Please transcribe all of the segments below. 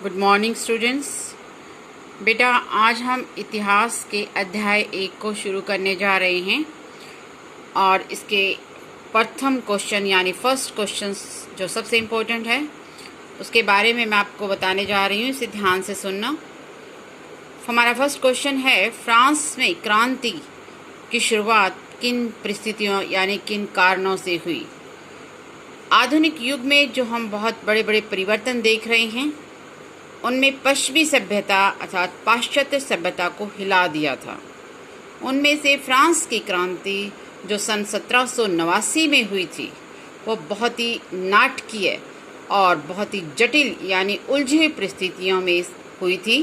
Good morning students. बेटा, आज हम इतिहास के अध्याय 1 को शुरू करने जा रहे हैं और इसके प्रथम क्वेश्चन यानी फर्स्ट क्वेश्चन जो सबसे इम्पोर्टेंट है उसके बारे में मैं आपको बताने जा रही हूँ। इसे ध्यान से सुनना। हमारा फर्स्ट क्वेश्चन है, फ्रांस में क्रांति की शुरुआत किन परिस्थितियों यानी किन कारणों से हुई। आधुनिक युग में जो हम बहुत बड़े बड़े परिवर्तन देख रहे हैं उनमें पश्चिमी सभ्यता अर्थात पाश्चात्य सभ्यता को हिला दिया था। उनमें से फ्रांस की क्रांति जो सन 1789 में हुई थी वो बहुत ही नाटकीय और बहुत ही जटिल यानी उलझी हुई परिस्थितियों में हुई थी।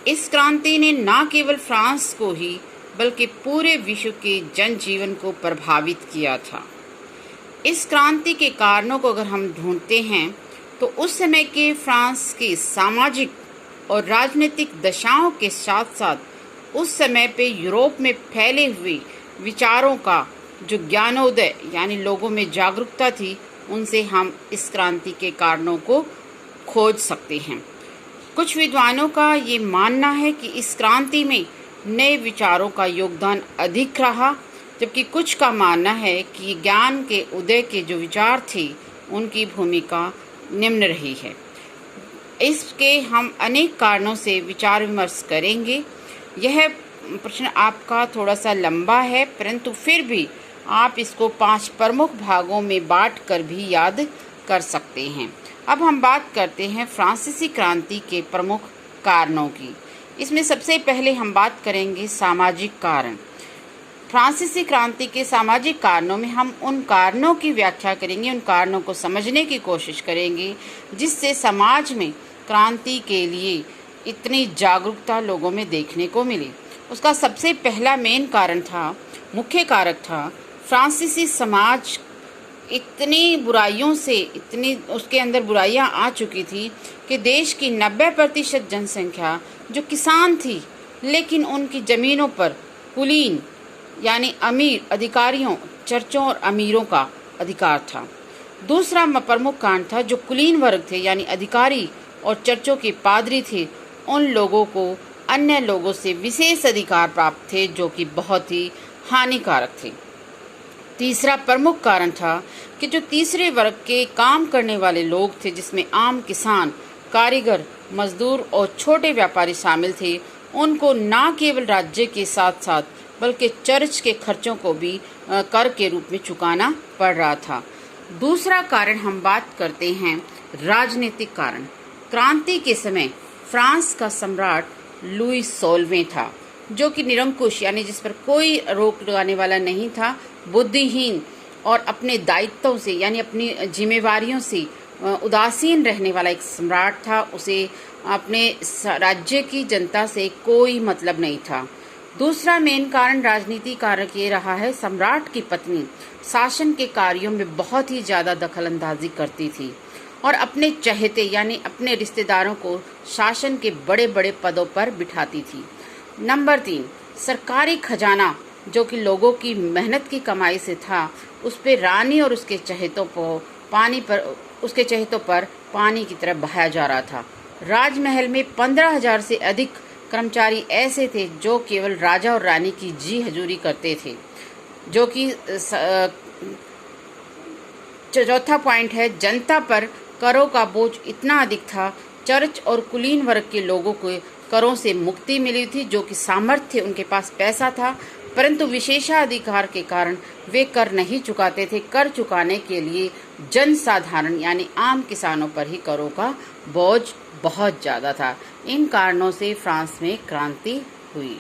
इस क्रांति ने न केवल फ्रांस को ही बल्कि पूरे विश्व के जनजीवन को प्रभावित किया था। इस क्रांति के कारणों को अगर हम ढूंढते हैं तो उस समय के फ्रांस की सामाजिक और राजनीतिक दशाओं के साथ साथ उस समय पे यूरोप में फैले हुए विचारों का जो ज्ञानोदय यानी लोगों में जागरूकता थी, उनसे हम इस क्रांति के कारणों को खोज सकते हैं। कुछ विद्वानों का ये मानना है कि इस क्रांति में नए विचारों का योगदान अधिक रहा, जबकि कुछ का मानना है कि ज्ञान के उदय के जो विचार थे उनकी भूमिका निम्न रही है। इसके हम अनेक कारणों से विचार विमर्श करेंगे। यह प्रश्न आपका थोड़ा सा लंबा है, परंतु फिर भी आप इसको 5 प्रमुख भागों में बांट कर भी याद कर सकते हैं। अब हम बात करते हैं फ्रांसीसी क्रांति के प्रमुख कारणों की। इसमें सबसे पहले हम बात करेंगे सामाजिक कारण। फ्रांसीसी क्रांति के सामाजिक कारणों में हम उन कारणों की व्याख्या करेंगे, उन कारणों को समझने की कोशिश करेंगे जिससे समाज में क्रांति के लिए इतनी जागरूकता लोगों में देखने को मिली। उसका सबसे पहला मेन कारण था, मुख्य कारक था, फ्रांसीसी समाज इतनी बुराइयों से इतनी उसके अंदर बुराइयां आ चुकी थी कि देश की 90% जनसंख्या जो किसान थी, लेकिन उनकी ज़मीनों पर कुलीन यानी अमीर अधिकारियों, चर्चों और अमीरों का अधिकार था। दूसरा प्रमुख कारण था, जो कुलीन वर्ग थे यानी अधिकारी और चर्चों के पादरी थे, उन लोगों को अन्य लोगों से विशेष अधिकार प्राप्त थे जो कि बहुत ही हानिकारक थे। तीसरा प्रमुख कारण था कि जो तीसरे वर्ग के काम करने वाले लोग थे, जिसमें आम किसान, कारीगर, मजदूर और छोटे व्यापारी शामिल थे, उनको न केवल राज्य के साथ साथ बल्कि चर्च के खर्चों को भी कर के रूप में चुकाना पड़ रहा था। दूसरा कारण हम बात करते हैं राजनीतिक कारण। क्रांति के समय फ्रांस का सम्राट लुई 16वें था, जो कि निरंकुश यानी जिस पर कोई रोक लगाने वाला नहीं था, बुद्धिहीन और अपने दायित्वों से यानी अपनी जिम्मेवारियों से उदासीन रहने वाला एक सम्राट था। उसे अपने राज्य की जनता से कोई मतलब नहीं था। दूसरा मेन कारण राजनीति कारक ये रहा है, सम्राट की पत्नी शासन के कार्यों में बहुत ही ज़्यादा दखलंदाजी करती थी और अपने चहेते यानी अपने रिश्तेदारों को शासन के बड़े बड़े पदों पर बिठाती थी। नंबर 3, सरकारी खजाना जो कि लोगों की मेहनत की कमाई से था, उस पर रानी और उसके चहेतों पर पानी की तरह बहाया जा रहा था। राजमहल में 15,000 से अधिक कर्मचारी ऐसे थे जो केवल राजा और रानी की जी हजूरी करते थे। जो कि चौथा पॉइंट है, जनता पर करों का बोझ इतना अधिक था। चर्च और कुलीन वर्ग के लोगों को करों से मुक्ति मिली थी, जो कि सामर्थ्य, उनके पास पैसा था, परंतु विशेषाधिकार के कारण वे कर नहीं चुकाते थे। कर चुकाने के लिए जनसाधारण यानी आम किसानों पर ही करों का बोझ बहुत ज़्यादा था। इन कारणों से फ्रांस में क्रांति हुई।